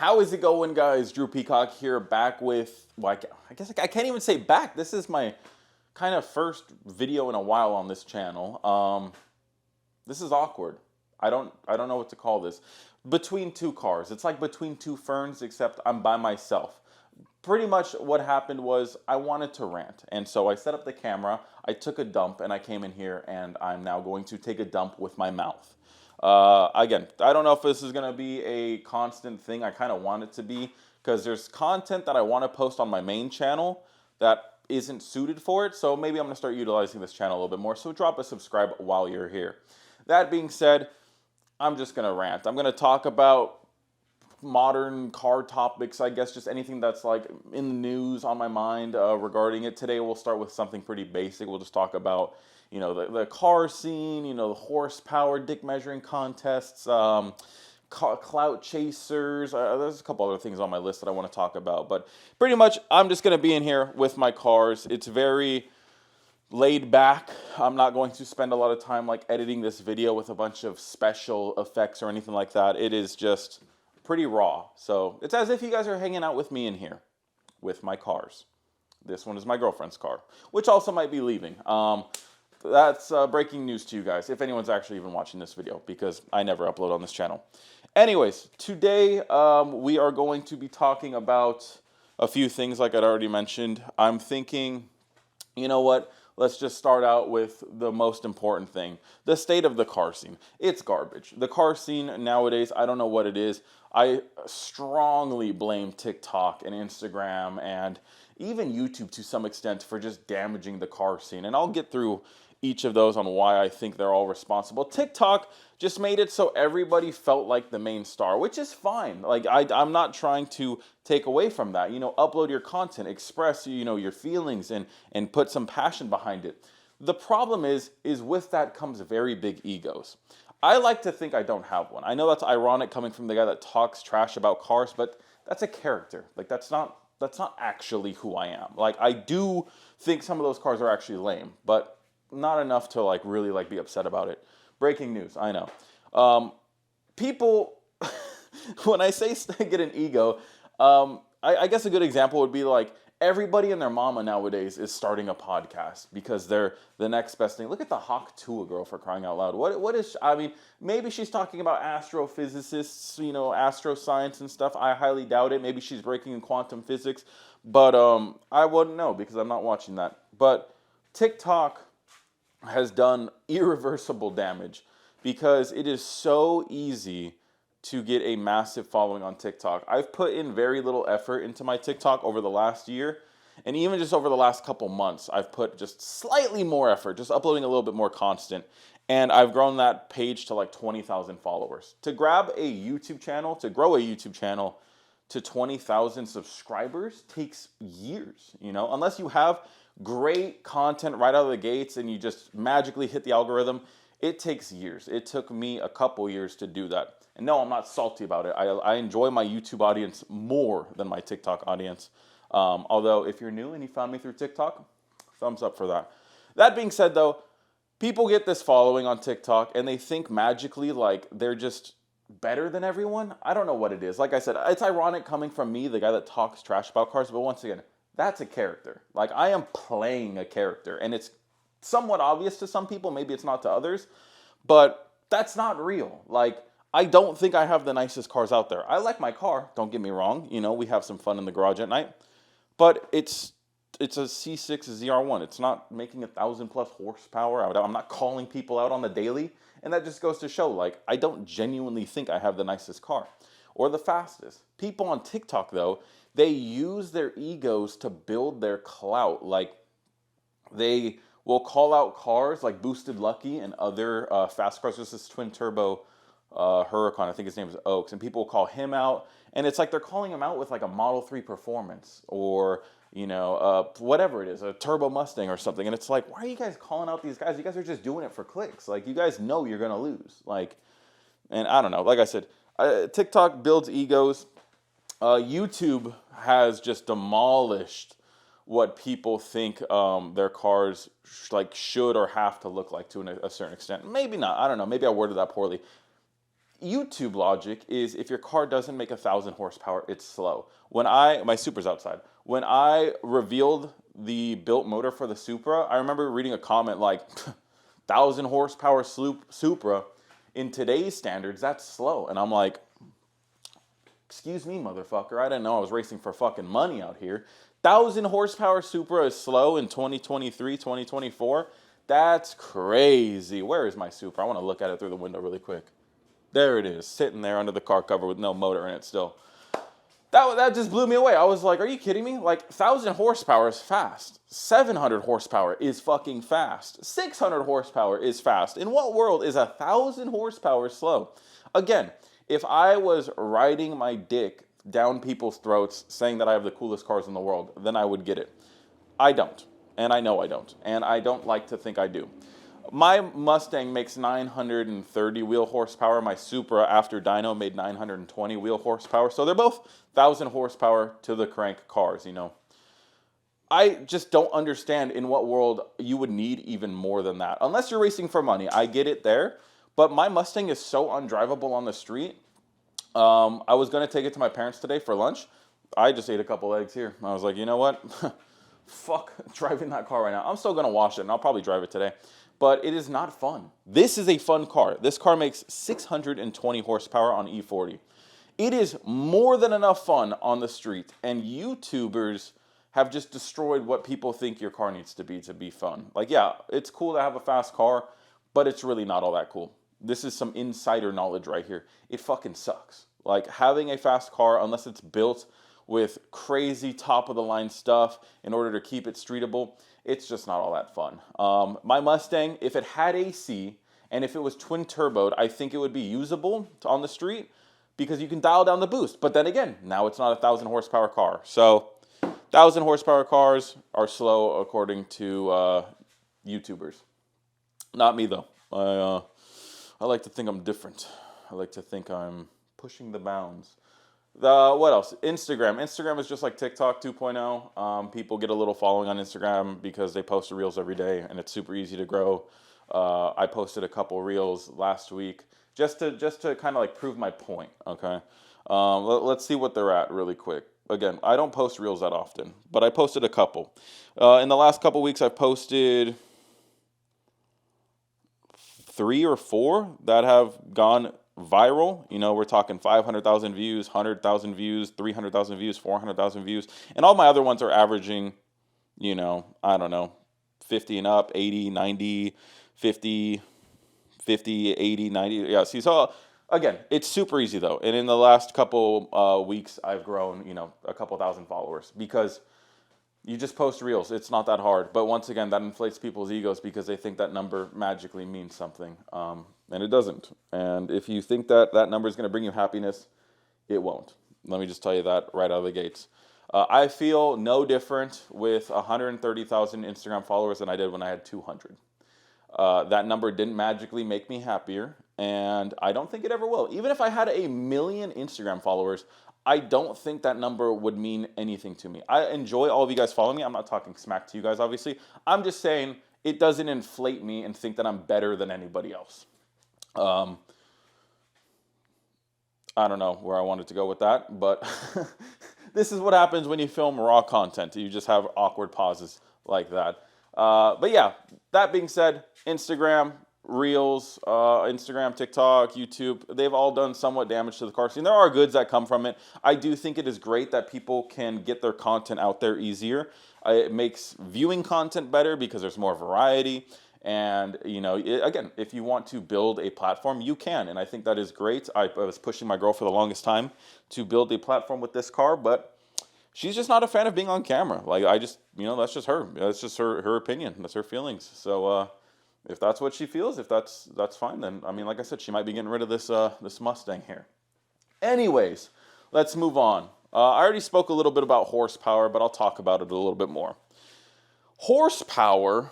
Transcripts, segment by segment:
How is it going, guys? Drew Peacock here, back with, well, I guess I can't even say back. This is my kind of first video in a while on this channel. This is awkward. I don't know what to call this. Between two cars. It's like between two ferns, except I'm by myself. Pretty much what happened was I wanted to rant. And so I set up the camera, I took a dump, and I came in here, and I'm now going to take a dump with my mouth. Again, I don't know if this is going to be a constant thing. I kind of want it to be, because there's content that I want to post on my main channel that isn't suited for it. So maybe I'm going to start utilizing this channel a little bit more. So drop a subscribe while you're here. That being said, I'm just going to rant. I'm going to talk about modern car topics, I guess, just anything that's like in the news on my mind regarding it. Today we'll start with something pretty basic. We'll just talk about, you know, the car scene, you know, the horsepower, dick measuring contests, clout chasers. There's a couple other things on my list that I want to talk about, but pretty much I'm just going to be in here with my cars. It's very laid back. I'm not going to spend a lot of time like editing this video with a bunch of special effects or anything like that. It is just pretty raw. So it's as if you guys are hanging out with me in here with my cars. This one is my girlfriend's car, which also might be leaving. That's breaking news to you guys, if anyone's actually even watching this video, because I never upload on this channel. Anyways, today we are going to be talking about a few things like I'd already mentioned. I'm thinking, you know what? Let's just start out with the most important thing, the state of the car scene. It's garbage. The car scene nowadays, I don't know what it is. I strongly blame TikTok and Instagram and even YouTube to some extent for just damaging the car scene. And I'll get through each of those on why I think they're all responsible. TikTok just made it so everybody felt like the main star, which is fine. Like I'm not trying to take away from that. You know, upload your content, express, you know, your feelings and put some passion behind it. The problem is with that comes very big egos. I like to think I don't have one. I know that's ironic coming from the guy that talks trash about cars, but that's a character. Like that's not actually who I am. Like I do think some of those cars are actually lame, but not enough to like really like be upset about it. Breaking news, I know. People, when I say get an ego, I guess a good example would be like everybody and their mama nowadays is starting a podcast because they're the next best thing. Look at the Hawk Tuah girl, for crying out loud. What is, I mean, maybe she's talking about astrophysicists, you know, astroscience and stuff. I highly doubt it. Maybe she's breaking in quantum physics, but I wouldn't know because I'm not watching that. But TikTok has done irreversible damage because it is so easy to get a massive following on TikTok. I've put in very little effort into my TikTok over the last year, and even just over the last couple months, I've put just slightly more effort, just uploading a little bit more constant, and I've grown that page to like 20,000 followers. To grab a YouTube channel, to grow a YouTube channel to 20,000 subscribers takes years, you know, unless you have great content right out of the gates and you just magically hit the algorithm. It takes years. It took me a couple years to do that. And no, I'm not salty about it. I enjoy my YouTube audience more than my TikTok audience. Although if you're new and you found me through TikTok, thumbs up for that. That being said though, people get this following on TikTok and they think magically like they're just better than everyone. I don't know what it is. Like I said, it's ironic coming from me, the guy that talks trash about cars, but once again, that's a character. Like I am playing a character and it's somewhat obvious to some people, maybe it's not to others, but that's not real. Like I don't think I have the nicest cars out there. I like my car, don't get me wrong. You know, we have some fun in the garage at night, but it's a C6 ZR1. It's not making 1,000+ horsepower. I'm not calling people out on the daily, and that just goes to show like I don't genuinely think I have the nicest car or the fastest. People on TikTok though, they use their egos to build their clout. Like they will call out cars like Boosted Lucky and other fast cars. There's this twin turbo Huracan, I think his name is Oaks, and people will call him out. And it's like they're calling him out with like a Model 3 Performance or, you know, whatever it is, a Turbo Mustang or something. And it's like, why are you guys calling out these guys? You guys are just doing it for clicks. Like you guys know you're going to lose. Like, and I don't know. Like I said, TikTok builds egos. YouTube has just demolished what people think their cars like should or have to look like to a certain extent. Maybe not. I don't know. Maybe I worded that poorly. YouTube logic is if your car doesn't make 1,000 horsepower, it's slow. My Supra's outside. When I revealed the built motor for the Supra, I remember reading a comment like, 1,000 horsepower Supra, in today's standards, that's slow. And I'm like, excuse me, motherfucker, I didn't know I was racing for fucking money out here. 1,000 horsepower Supra is slow in 2023, 2024? That's crazy. Where is my Supra? I want to look at it through the window really quick. There it is, sitting there under the car cover with no motor in it still. That just blew me away. I was like, are you kidding me? Like, 1,000 horsepower is fast. 700 horsepower is fucking fast. 600 horsepower is fast. In what world is 1,000 horsepower slow? Again, if I was riding my dick down people's throats saying that I have the coolest cars in the world, then I would get it. I don't. And I know I don't. And I don't like to think I do. My Mustang makes 930 wheel horsepower. My Supra, after dyno, made 920 wheel horsepower. So they're both 1,000 horsepower to the crank cars, you know. I just don't understand in what world you would need even more than that. Unless you're racing for money. I get it there. But my Mustang is so undrivable on the street. I was going to take it to my parents today for lunch. I just ate a couple eggs here. I was like, you know what? Fuck driving that car right now. I'm still going to wash it, and I'll probably drive it today. But it is not fun. This is a fun car. This car makes 620 horsepower on E40. It is more than enough fun on the street, and YouTubers have just destroyed what people think your car needs to be fun. Like, yeah, it's cool to have a fast car, but it's really not all that cool. This is some insider knowledge right here. It fucking sucks. Like, having a fast car, unless it's built with crazy top-of-the-line stuff in order to keep it streetable, it's just not all that fun. My Mustang, if it had AC and if it was twin-turboed, I think it would be usable on the street because you can dial down the boost. But then again, now it's not a 1,000 horsepower car. So 1,000 horsepower cars are slow according to YouTubers. Not me, though. I like to think I'm different. I like to think I'm pushing the bounds. What else? Instagram. Instagram is just like TikTok 2.0. People get a little following on Instagram because they post reels every day, and it's super easy to grow. I posted a couple reels last week just to kind of like prove my point. Okay. Let's see what they're at really quick. Again, I don't post reels that often, but I posted a couple. In the last couple weeks, I've posted 3 or 4 that have gone viral. You know, we're talking 500,000 views, 100,000 views, 300,000 views, 400,000 views. And all my other ones are averaging, you know, I don't know, 50 and up, 80, 90, 50, 80, 90. Yeah, see, so again, it's super easy though. And in the last couple weeks, I've grown, you know, a couple thousand followers because you just post reels. It's not that hard. But once again, that inflates people's egos because they think that number magically means something. And it doesn't. And if you think that that number is going to bring you happiness, it won't. Let me just tell you that right out of the gates. I feel no different with 130,000 Instagram followers than I did when I had 200. That number didn't magically make me happier, and I don't think it ever will. Even if I had 1 million Instagram followers, I don't think that number would mean anything to me. I enjoy all of you guys following me. I'm not talking smack to you guys, obviously. I'm just saying it doesn't inflate me and think that I'm better than anybody else. I don't know where I wanted to go with that, but this is what happens when you film raw content. You just have awkward pauses like that. But yeah, that being said, Instagram, Reels, Instagram, TikTok, YouTube, they've all done somewhat damage to the car scene. There are goods that come from it. I do think it is great that people can get their content out there easier. It makes viewing content better because there's more variety. And, you know, again, if you want to build a platform, you can. And I think that is great. I was pushing my girl for the longest time to build a platform with this car, but she's just not a fan of being on camera. Like, I just, you know, that's just her. That's just her opinion. That's her feelings. So, if that's what she feels, if that's fine, then, I mean, like I said, she might be getting rid of this Mustang here. Anyways, let's move on. I already spoke a little bit about horsepower, but I'll talk about it a little bit more. Horsepower,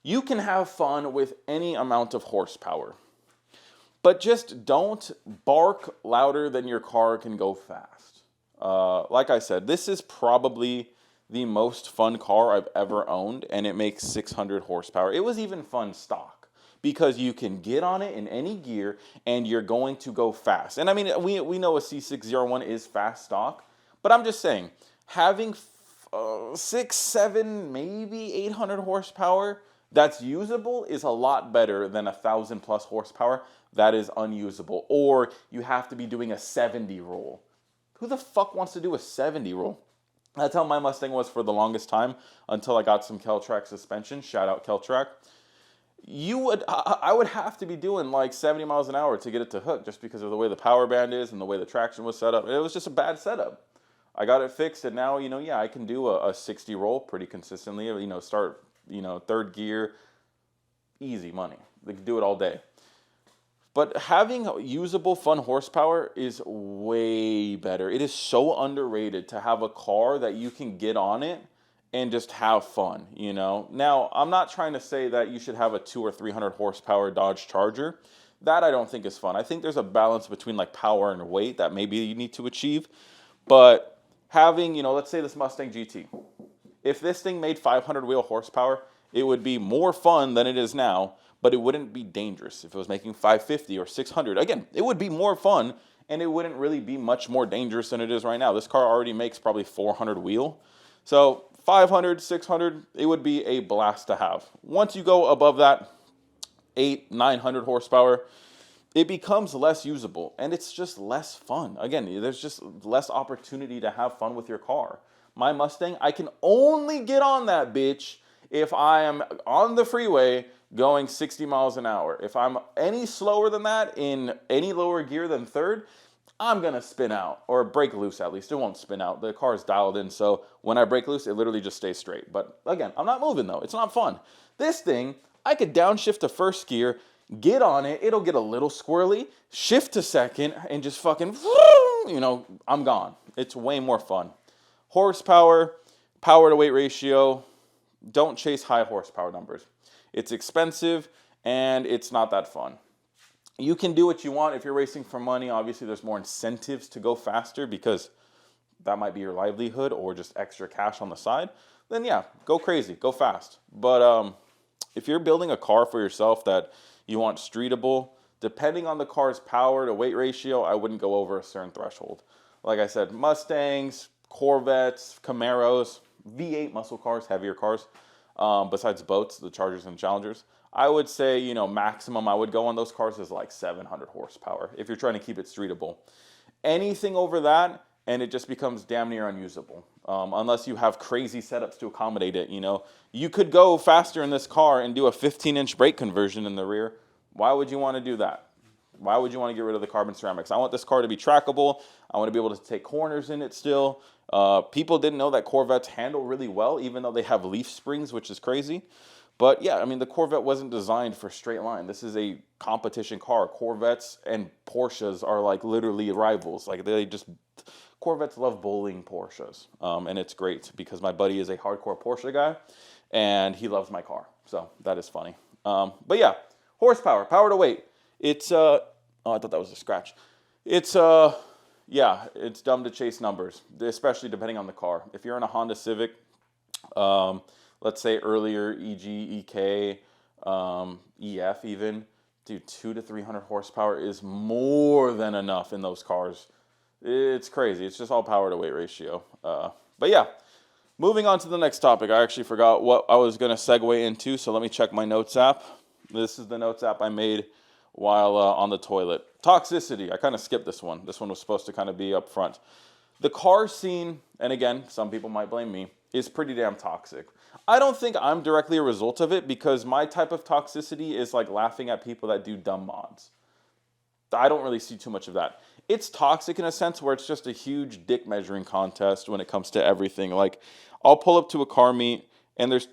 you can have fun with any amount of horsepower, but just don't bark louder than your car can go fast. Like I said, this is probably the most fun car I've ever owned, and it makes 600 horsepower. It was even fun stock because you can get on it in any gear and you're going to go fast. And I mean, we know a C601 is fast stock, but I'm just saying, having 6, 7, maybe 800 horsepower that's usable is a lot better than 1,000+ horsepower that is unusable. Or you have to be doing a 70 roll. Who the fuck wants to do a 70 roll? That's how my Mustang was for the longest time until I got some Keltrack suspension. Shout out Keltrack. I would have to be doing like 70 miles an hour to get it to hook just because of the way the power band is and the way the traction was set up. It was just a bad setup. I got it fixed, and now, yeah, I can do a 60 roll pretty consistently. Start, third gear, easy money. They can do it all day. But having usable fun horsepower is way better. It is so underrated to have a car that you can get on it and just have fun, Now, I'm not trying to say that you should have a 200 or 300 horsepower Dodge Charger. That I don't think is fun. I think there's a balance between like power and weight that maybe you need to achieve. But having, let's say this Mustang GT. If this thing made 500 wheel horsepower, it would be more fun than it is now, but it wouldn't be dangerous. If it was making 550 or 600, again, it would be more fun, and it wouldn't really be much more dangerous than it is right now. This car already makes probably 400 wheel. So 500, 600, it would be a blast to have. Once you go above that 800, 900 horsepower, it becomes less usable, and it's just less fun. Again, there's just less opportunity to have fun with your car. My Mustang, I can only get on that bitch if I am on the freeway going 60 miles an hour. If I'm any slower than that in any lower gear than third, I'm going to spin out, or break loose at least. It won't spin out. The car is dialed in, so when I break loose, it literally just stays straight. But again, I'm not moving though. It's not fun. This thing, I could downshift to first gear, get on it, it'll get a little squirrely, shift to second, and just fucking, I'm gone. It's way more fun. Horsepower, power to weight ratio, don't chase high horsepower numbers. It's expensive, and it's not that fun. You can do what you want if you're racing for money. Obviously, there's more incentives to go faster because that might be your livelihood or just extra cash on the side. Then yeah, go crazy, go fast. But if you're building a car for yourself that you want streetable, depending on the car's power to weight ratio, I wouldn't go over a certain threshold. Like I said, Mustangs, Corvettes, Camaros, V8 muscle cars, heavier cars, besides boats, the Chargers and Challengers. I would say, maximum I would go on those cars is like 700 horsepower if you're trying to keep it streetable. Anything over that, and it just becomes damn near unusable. Unless you have crazy setups to accommodate it, You could go faster in this car and do a 15-inch brake conversion in the rear. Why would you want to do that? Why would you want to get rid of the carbon ceramics? I want this car to be trackable. I want to be able to take corners in it still. People didn't know that Corvettes handle really well, even though they have leaf springs, which is crazy. But yeah, I mean, the Corvette wasn't designed for straight line. This is a competition car. Corvettes and Porsches are like literally rivals. Like Corvettes love bullying Porsches. And it's great because my buddy is a hardcore Porsche guy and he loves my car. So that is funny. But yeah, horsepower, power to weight. It's, oh, I thought that was a scratch. It's, yeah, it's dumb to chase numbers, especially depending on the car. If you're in a Honda Civic, let's say earlier EG, EK, EF even, dude, 200 to 300 horsepower is more than enough in those cars. It's crazy. It's just all power to weight ratio. But yeah, moving on to the next topic. I actually forgot what I was going to segue into, so let me check my notes app. This is the notes app I made while on the toilet. Toxicity. I kind of skipped this one. This one was supposed to kind of be up front. The car scene, and again, some people might blame me, is pretty damn toxic. I don't think I'm directly a result of it because my type of toxicity is like laughing at people that do dumb mods. I don't really see too much of that. It's toxic in a sense where it's just a huge dick measuring contest when it comes to everything. Like, I'll pull up to a car meet, and there's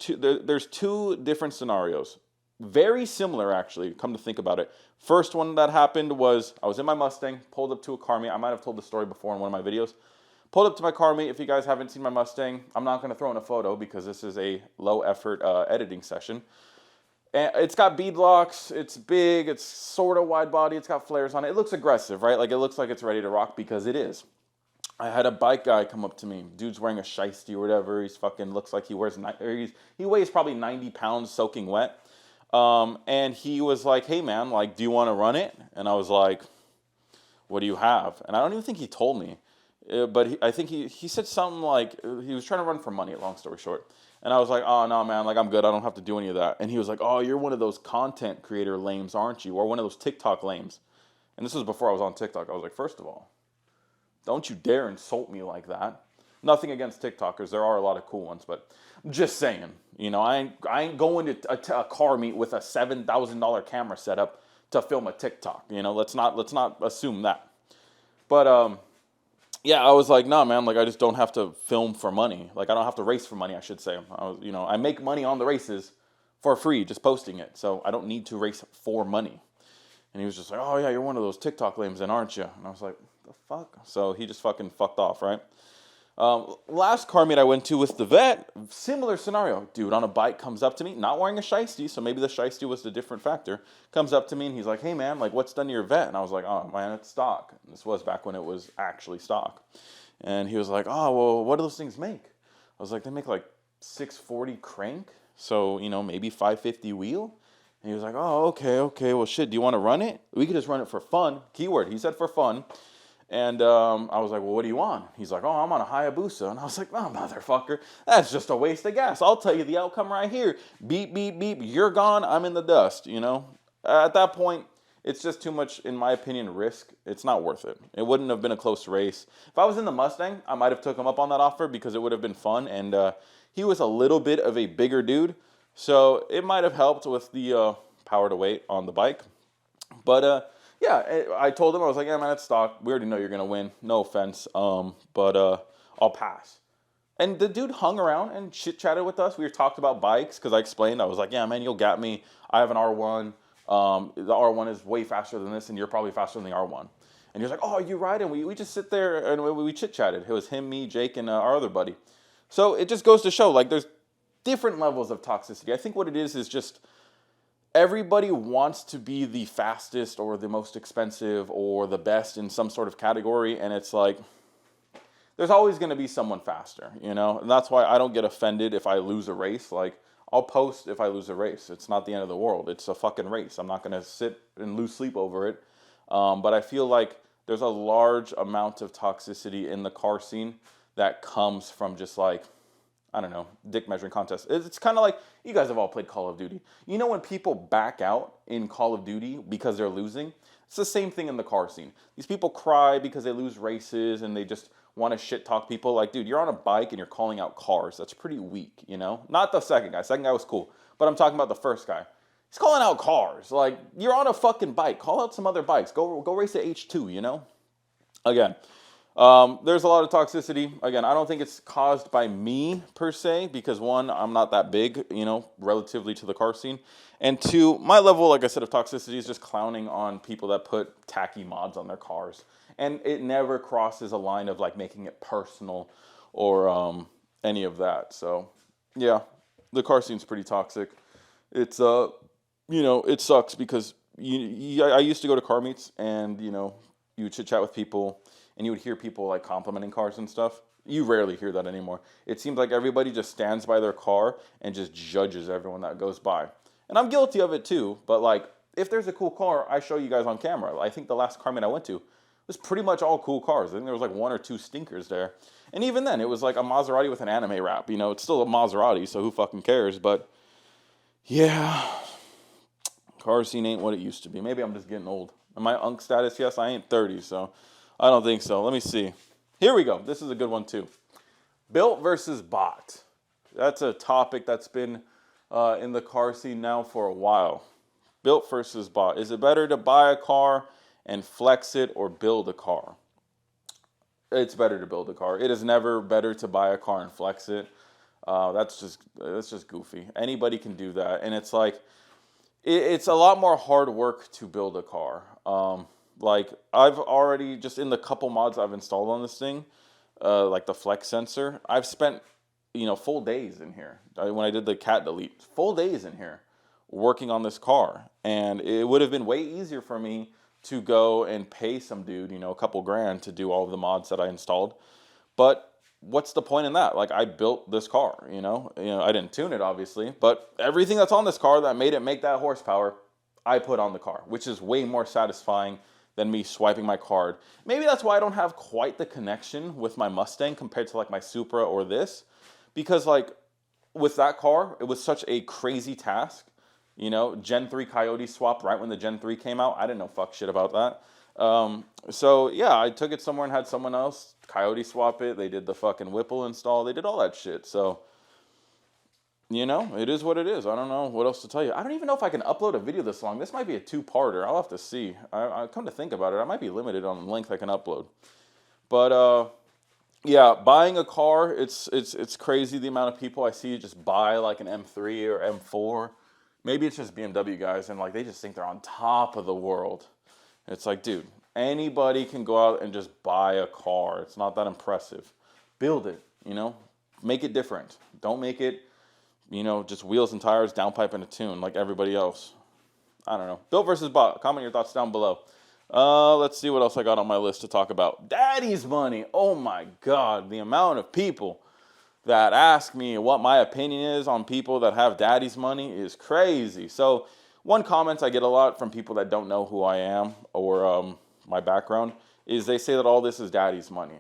two different scenarios. Very similar, actually, come to think about it. First one that happened was I was in my Mustang, pulled up to a car meet. I might have told the story before in one of my videos. Pulled up to my car meet. If you guys haven't seen my Mustang, I'm not going to throw in a photo because this is a low-effort editing session. And it's got bead locks. It's big. It's sort of wide body. It's got flares on it. It looks aggressive, right? Like, it looks like it's ready to rock because it is. I had a bike guy come up to me. Dude's wearing a shiesty or whatever. He's fucking looks like he weighs probably 90 pounds soaking wet. And he was like, hey man, like, do you want to run it? And I was like, what do you have? And I don't even think he told me. But I think he said something like, he was trying to run for money, long story short. And I was like, oh, no, man, like, I'm good. I don't have to do any of that. And he was like, oh, you're one of those content creator lames, aren't you? Or one of those TikTok lames. And this was before I was on TikTok. I was like, first of all, don't you dare insult me like that. Nothing against TikTokers. There are a lot of cool ones, but just saying, I ain't going to a car meet with a $7,000 camera setup to film a TikTok. Let's not assume that. But yeah, I was like, nah, man, like, I just don't have to film for money. Like, I don't have to race for money, I should say. I make money on the races for free, just posting it. So I don't need to race for money. And he was just like, oh, yeah, you're one of those TikTok lames then, aren't you? And I was like, the fuck? So he just fucking fucked off, right? Last car meet I went to with the vet, similar scenario. Dude on a bike comes up to me, not wearing a shiesty, so maybe the shiesty was the different factor. Comes up to me and he's like, hey man, like, what's done to your vet? And I was like, oh man, it's stock. And this was back when it was actually stock. And he was like, oh, well, what do those things make? I was like, they make like 640 crank, so, maybe 550 wheel. And he was like, oh, okay, well, shit, do you want to run it? We could just run it for fun. Keyword, he said for fun. And I was like, well, what do you want? He's like, oh, I'm on a Hayabusa. And I was like, oh, motherfucker, that's just a waste of gas. I'll tell you the outcome right here. Beep, beep, beep. You're gone. I'm in the dust, At that point, it's just too much, in my opinion, risk. It's not worth it. It wouldn't have been a close race. If I was in the Mustang, I might have took him up on that offer because it would have been fun. And he was a little bit of a bigger dude. So it might have helped with the power to weight on the bike. But yeah, I told him, I was like, yeah, man, it's stock. We already know you're going to win. No offense. But I'll pass. And the dude hung around and chit-chatted with us. We talked about bikes because I explained. I was like, yeah, man, you'll get me. I have an R1. The R1 is way faster than this, and you're probably faster than the R1. And he was like, oh, are you right? And we just sit there and we chit-chatted. It was him, me, Jake, and our other buddy. So it just goes to show, like, there's different levels of toxicity. I think what it is just everybody wants to be the fastest or the most expensive or the best in some sort of category, and it's like there's always going to be someone faster, And that's why I don't get offended if I lose a race. Like, I'll post if I lose a race. It's not the end of the world. It's a fucking race. I'm not going to sit and lose sleep over it. But I feel like there's a large amount of toxicity in the car scene that comes from just like, I don't know, dick measuring contests. It's kind of like, you guys have all played Call of Duty. When people back out in Call of Duty because they're losing, it's the same thing in the car scene. These people cry because they lose races and they just want to shit talk people. Like, dude, you're on a bike and you're calling out cars. That's pretty weak, Not the second guy. Second guy was cool. But I'm talking about the first guy. He's calling out cars. Like, you're on a fucking bike. Call out some other bikes. Go race at H2, Again. There's a lot of toxicity. Again, I don't think it's caused by me per se, because one, I'm not that big, relatively to the car scene. And two, my level, like I said, of toxicity is just clowning on people that put tacky mods on their cars. And it never crosses a line of like making it personal or any of that. So yeah, the car scene's pretty toxic. It's, it sucks because I used to go to car meets and, you would chit chat with people. And you would hear people like complimenting cars and stuff. You rarely hear that anymore. It seems like everybody just stands by their car and just judges everyone that goes by. And I'm guilty of it too, but like, if there's a cool car, I show you guys on camera. I think the last car meet I went to was pretty much all cool cars. I think there was like one or two stinkers there. And even then, it was like a Maserati with an anime wrap. It's still a Maserati, so who fucking cares? But yeah, car scene ain't what it used to be. Maybe I'm just getting old. Am I unk status? Yes, I ain't 30, so I don't think so. Let me see. Here we go. This is a good one too. Built versus bought. That's a topic that's been in the car scene now for a while. Built versus bought. Is it better to buy a car and flex it or build a car? It's better to build a car. It is never better to buy a car and flex it. That's just goofy. Anybody can do that. And it's like, it's a lot more hard work to build a car. Like, I've already, just in the couple mods I've installed on this thing, like the flex sensor, I've spent, full days in here. When I did the cat delete, full days in here working on this car. And it would have been way easier for me to go and pay some dude, a couple grand to do all of the mods that I installed. But what's the point in that? Like, I built this car, I didn't tune it obviously, but everything that's on this car that made it make that horsepower, I put on the car, which is way more satisfying than me swiping my card. Maybe that's why I don't have quite the connection with my Mustang compared to like my Supra or this, because like with that car, it was such a crazy task. Gen 3 Coyote swap right when the Gen 3 came out. I didn't know fuck shit about that. So yeah, I took it somewhere and had someone else Coyote swap it. They did the fucking Whipple install. They did all that shit. So, it is what it is. I don't know what else to tell you. I don't even know if I can upload a video this long. This might be a two-parter. I'll have to see. I come to think about it, I might be limited on the length I can upload. But yeah, buying a car, it's crazy the amount of people I see just buy like an M3 or M4. Maybe it's just BMW guys, and like they just think they're on top of the world. It's like, dude, anybody can go out and just buy a car. It's not that impressive. Build it, make it different. Don't make it, just wheels and tires, downpipe and a tune like everybody else. I don't know. Built versus bought. Comment your thoughts down below. Let's see what else I got on my list to talk about. Daddy's money. Oh my God, the amount of people that ask me what my opinion is on people that have daddy's money is crazy. So one comment I get a lot from people that don't know who I am or my background is they say that all this is daddy's money.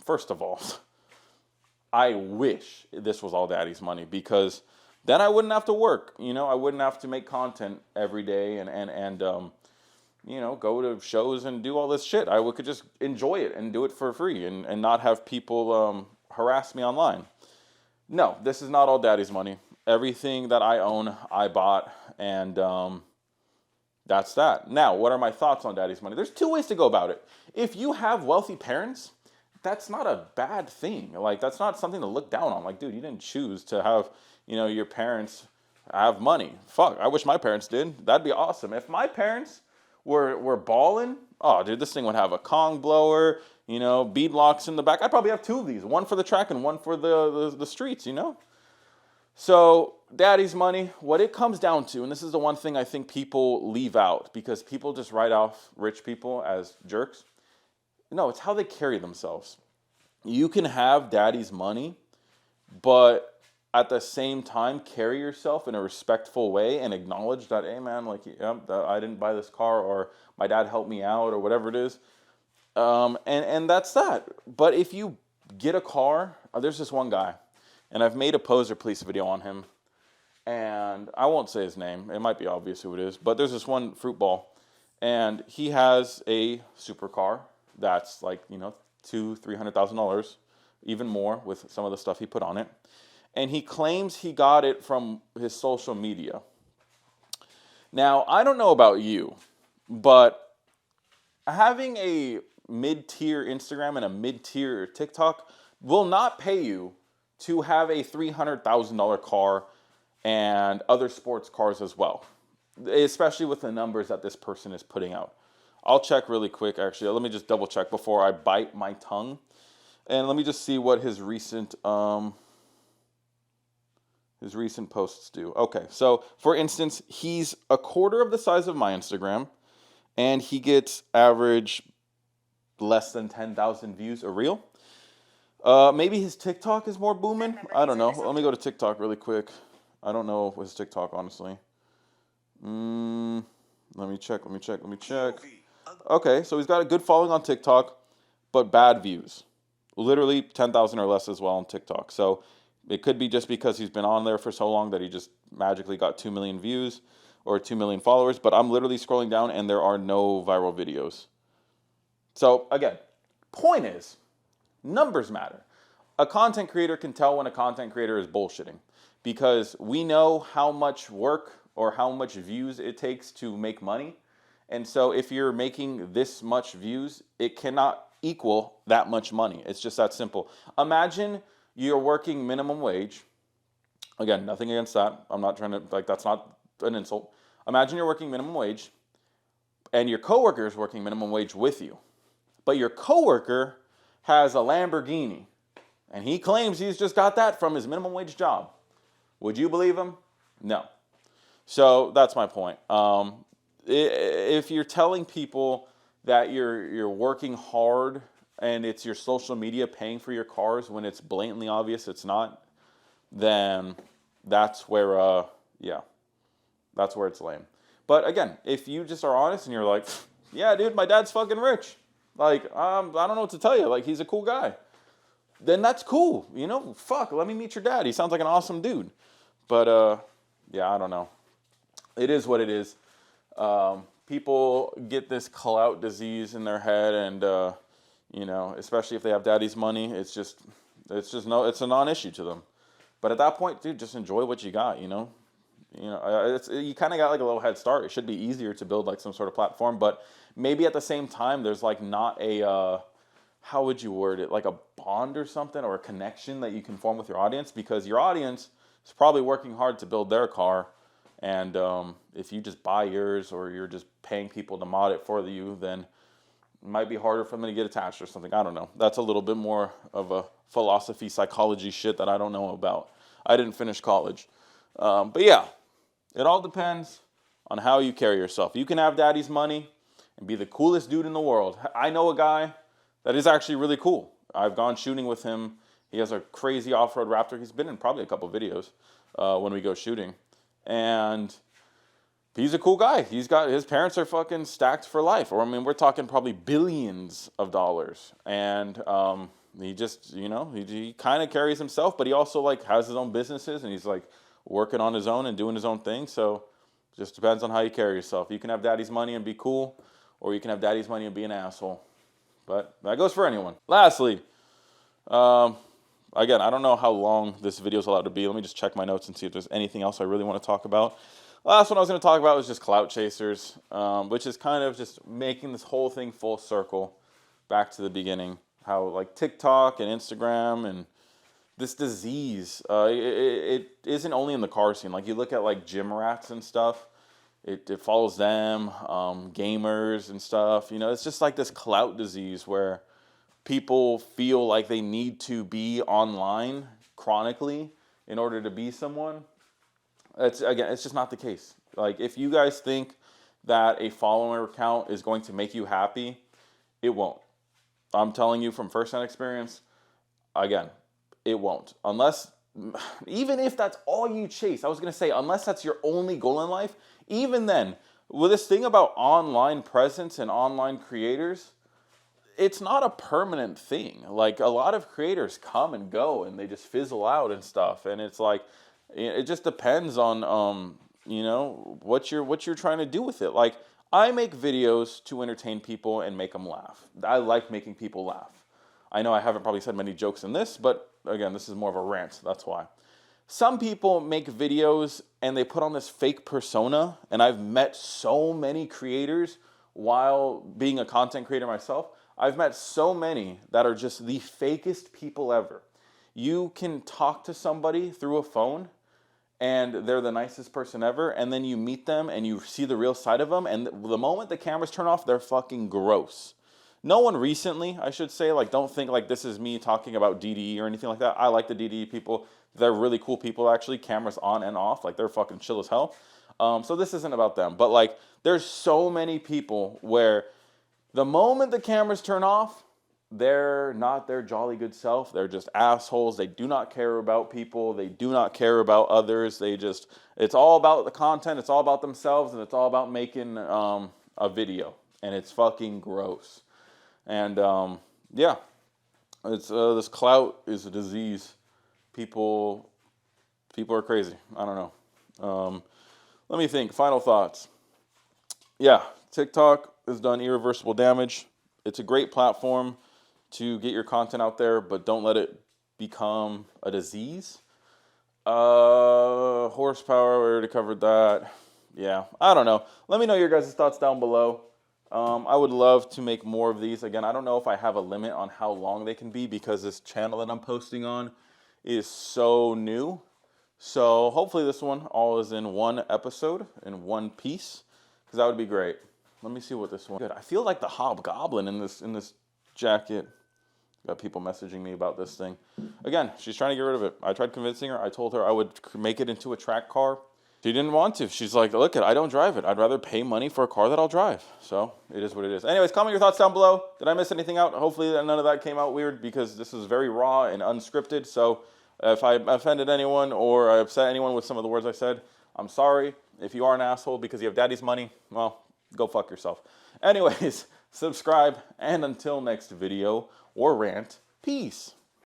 First of all, I wish this was all daddy's money, because then I wouldn't have to work. I wouldn't have to make content every day and go to shows and do all this shit. I could just enjoy it and do it for free and not have people harass me online. No, this is not all daddy's money. Everything that I own, I bought, and that's that. Now, what are my thoughts on daddy's money? There's two ways to go about it. If you have wealthy parents, that's not a bad thing. Like, that's not something to look down on. Like, dude, you didn't choose to have, your parents have money. Fuck, I wish my parents did. That'd be awesome. If my parents were balling, oh, dude, this thing would have a Kong blower, bead locks in the back. I'd probably have two of these, one for the track and one for the streets, So daddy's money, what it comes down to, and this is the one thing I think people leave out because people just write off rich people as jerks. No, it's how they carry themselves. You can have daddy's money, but at the same time, carry yourself in a respectful way and acknowledge that, hey man, like, yeah, I didn't buy this car, or my dad helped me out, or whatever it is. And that's that. But if you get a car, there's this one guy, and I've made a poser police video on him, and I won't say his name. It might be obvious who it is, but there's this one fruit ball, and he has a supercar that's like, $200,000-$300,000, even more with some of the stuff he put on it. And he claims he got it from his social media. Now, I don't know about you, but having a mid-tier Instagram and a mid-tier TikTok will not pay you to have a $300,000 car and other sports cars as well, especially with the numbers that this person is putting out. I'll check really quick, actually. Let me just double check before I bite my tongue. And let me just see what his recent posts do. Okay, so for instance, he's a quarter of the size of my Instagram, and he gets average less than 10,000 views a reel. Maybe his TikTok is more booming. I don't know. Let me go to TikTok really quick. I don't know his TikTok, honestly. Let me check. Okay, so he's got a good following on TikTok, but bad views. Literally 10,000 or less as well on TikTok. So it could be just because he's been on there for so long that he just magically got 2 million views or 2 million followers. But I'm literally scrolling down and there are no viral videos. So again, point is, numbers matter. A content creator can tell when a content creator is bullshitting because we know how much work or how much views it takes to make money. And so if you're making this much views, it cannot equal that much money. It's just that simple. Imagine you're working minimum wage. Again, nothing against that. I'm not trying to, that's not an insult. Imagine you're working minimum wage and your coworker is working minimum wage with you. But your coworker has a Lamborghini and he claims he's just got that from his minimum wage job. Would you believe him? No. So that's my point. If you're telling people that you're working hard and it's your social media paying for your cars when it's blatantly obvious it's not, then that's where, yeah, that's where it's lame. But again, if you just are honest and you're like, yeah, dude, my dad's fucking rich. Like, I don't know what to tell you. Like, he's a cool guy. Then that's cool. You know, fuck, let me meet your dad. He sounds like an awesome dude. But, yeah, I don't know. It is what it is. People get this clout disease in their head, and you know, especially if they have daddy's money, it's a non-issue to them. But at that point, dude, just enjoy what you got. You kind of got like a little head start. It should be easier to build like some sort of platform, but maybe at the same time, there's like not a how would you word it, like a bond or something, or a connection that you can form with your audience, because your audience is probably working hard to build their car. And if you just buy yours, or you're just paying people to mod it for you, then it might be harder for them to get attached or something. I don't know. That's a little bit more of a philosophy, psychology shit that I don't know about. I didn't finish college. But yeah, it all depends on how you carry yourself. You can have daddy's money and be the coolest dude in the world. I know a guy that is actually really cool. I've gone shooting with him. He has a crazy off-road Raptor. He's been in probably a couple videos when we go shooting. And he's a cool guy. His parents are fucking stacked for life. Or, I mean, we're talking probably billions of dollars. And he just, you know, he kind of carries himself, but he also, like, has his own businesses, and he's, like, working on his own and doing his own thing. So it just depends on how you carry yourself. You can have daddy's money and be cool, or you can have daddy's money and be an asshole. But that goes for anyone. Lastly, again, I don't know how long this video is allowed to be. Let me just check my notes and see if there's anything else I really want to talk about. Last one I was going to talk about was just clout chasers, which is kind of just making this whole thing full circle back to the beginning. How like TikTok and Instagram and this disease, it isn't only in the car scene. Like you look at like gym rats and stuff, it follows them, gamers and stuff. You know, it's just like this clout disease where people feel like they need to be online chronically in order to be someone. It's just not the case. Like, if you guys think that a follower count is going to make you happy, it won't. I'm telling you from first-hand experience, again, it won't. Unless, even if that's all you chase, I was going to say, unless that's your only goal in life, even then, with this thing about online presence and online creators, it's not a permanent thing. Like, a lot of creators come and go and they just fizzle out and stuff. And it's like, it just depends on, you know, what you're trying to do with it. Like, I make videos to entertain people and make them laugh. I like making people laugh. I know I haven't probably said many jokes in this, but again, this is more of a rant. That's why. Some people make videos and they put on this fake persona. And I've met so many creators while being a content creator myself. I've met so many that are just the fakest people ever. You can talk to somebody through a phone and they're the nicest person ever, and then you meet them and you see the real side of them, and the moment the cameras turn off, they're fucking gross. No one recently, I should say, like, don't think like this is me talking about DDE or anything like that. I like the DDE people. They're really cool people, actually. Cameras on and off, like, they're fucking chill as hell. So this isn't about them. But, like, there's so many people where the moment the cameras turn off, they're not their jolly good self. They're just assholes. They do not care about people. They do not care about others. It's all about the content. It's all about themselves, and it's all about making a video. And it's fucking gross. And yeah, it's this clout is a disease. People are crazy. I don't know. Let me think. Final thoughts. Yeah, TikTok has done irreversible damage. It's a great platform to get your content out there, but don't let it become a disease. Horsepower, we already covered that. Yeah, I don't know. Let me know your guys' thoughts down below. I would love to make more of these. Again, I don't know if I have a limit on how long they can be because this channel that I'm posting on is so new. So hopefully this one all is in one episode, in one piece, because that would be great. Let me see what this one. Good. I feel like the Hobgoblin in this jacket. Got people messaging me about this thing. Again, she's trying to get rid of it. I tried convincing her. I told her I would make it into a track car She didn't want to. She's like, look, I don't drive it. I'd rather pay money for a car that I'll drive. So it is what it is. Anyways, comment your thoughts down below. Did I miss anything out? Hopefully none of that came out weird because this is very raw and unscripted. So if I offended anyone or I upset anyone with some of the words I said, I'm sorry. If you are an asshole because you have daddy's money, well, go fuck yourself. Anyways, subscribe, and until next video or rant, peace.